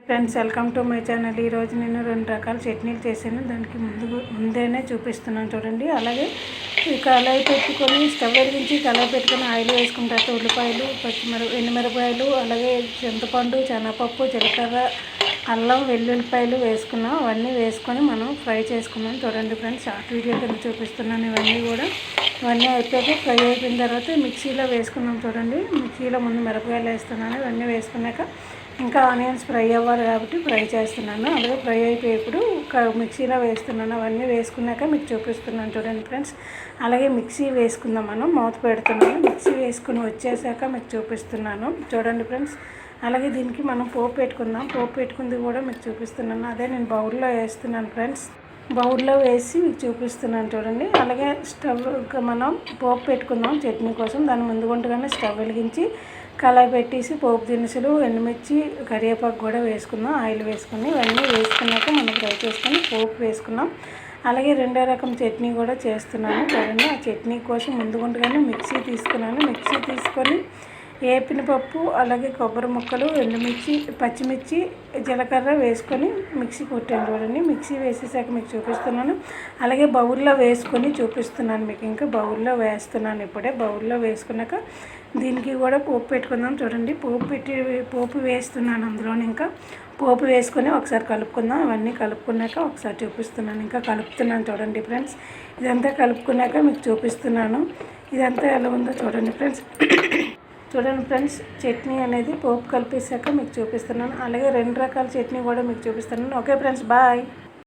Friends, welcome to my channel. ఈరోజు నేను 2 రకాల చట్నీలు చేశాను. దానికి ముందేనే చూపిస్తున్నాను చూడండి. అలాగే ఈ కళాయి పెట్టుకొని స్టవ్ వెలిగించి కళాయి పెట్టుకొని ఆయిల్ వేసుకున్న తర్వాత ఉల్లిపాయలు, ఎండుమిరపకాయలు, అలాగే చింతపండు, శనగపప్పు, జీలకర్ర, అల్లం, వెల్లుల్లిపాయలు వేసుకున్నాం. అవన్నీ వేసుకొని మనం ఫ్రై చేసుకున్నాం చూడండి ఫ్రెండ్స్. షార్ట్ వీడియో కింద చూపిస్తున్నాను. ఇవన్నీ అయిపోయాక ఫ్రై అయిపోయిన తర్వాత మిక్సీలో వేసుకున్నాం చూడండి. మిక్సీలో ముందు మిరపకాయలు వేస్తున్నాను. ఇవన్నీ వేసుకున్నాక ఇంకా ఆనియన్స్ ఫ్రై అవ్వాలి కాబట్టి ఫ్రై చేస్తున్నాను. అలాగే ఫ్రై అయిపోయేప్పుడు మిక్సీలో వేస్తున్నాను. అవన్నీ వేసుకున్నాక మీకు చూపిస్తున్నాను చూడండి ఫ్రెండ్స్. అలాగే మిక్సీ వేసుకుందాం, మనం మూత పెడుతున్నాను. మిక్సీ వేసుకుని వచ్చేసాక మీకు చూపిస్తున్నాను చూడండి ఫ్రెండ్స్. అలాగే దీనికి మనం పోపు పెట్టుకుందాం. పోపు పెట్టుకుంది కూడా మీకు చూపిస్తున్నాను. అదే నేను బౌల్లో వేస్తున్నాను ఫ్రెండ్స్. బౌల్లో వేసి మీకు చూపిస్తున్నాను చూడండి. అలాగే స్టవ్ మనం పోపు పెట్టుకుందాం చట్నీ కోసం. దాని ముందుగుంటగానే స్టవ్ వెలిగించి కళాయి పెట్టేసి పోపు దినుసులు, ఎండుమిర్చి, కరివేపాకు కూడా వేసుకుందాం. ఆయిల్ వేసుకుని ఇవన్నీ వేసుకున్నాక మనం ఫ్రై చేసుకొని పోపు వేసుకున్నాం. అలాగే 2వ రకం చట్నీ కూడా చేస్తున్నాను చూడండి. ఆ చట్నీ కోసం ముందుగుంటగానే మిక్సీ తీసుకున్నాను. మిక్సీ తీసుకొని వేపిన పప్పు, అలాగే కొబ్బరి ముక్కలు, ఎండుమిర్చి, పచ్చిమిర్చి, జీలకర్ర వేసుకొని మిక్సీ కొట్టాను చూడండి. మిక్సీ వేసేసాక మీకు చూపిస్తున్నాను. అలాగే బౌల్లో వేసుకొని చూపిస్తున్నాను మీకు. ఇంకా బౌల్లో వేస్తున్నాను ఇప్పుడే. బౌల్లో వేసుకున్నాక దీనికి కూడా పోపు పెట్టుకుందాం చూడండి. పోపు వేస్తున్నాను అందులోని. ఇంకా పోపు వేసుకొని ఒకసారి కలుపుకుందాం. అవన్నీ కలుపుకున్నాక ఒకసారి చూపిస్తున్నాను. ఇంకా కలుపుతున్నాను చూడండి ఫ్రెండ్స్. ఇదంతా కలుపుకున్నాక మీకు చూపిస్తున్నాను. ఇదంతా ఎలా ఉందో చూడండి ఫ్రెండ్స్. చూడండి ఫ్రెండ్స్, చట్నీ అనేది పోపు కలిపేసాక మీకు చూపిస్తున్నాను. అలాగే 2 రకాల చట్నీ కూడా మీకు చూపిస్తున్నాను. Okay friends, bye.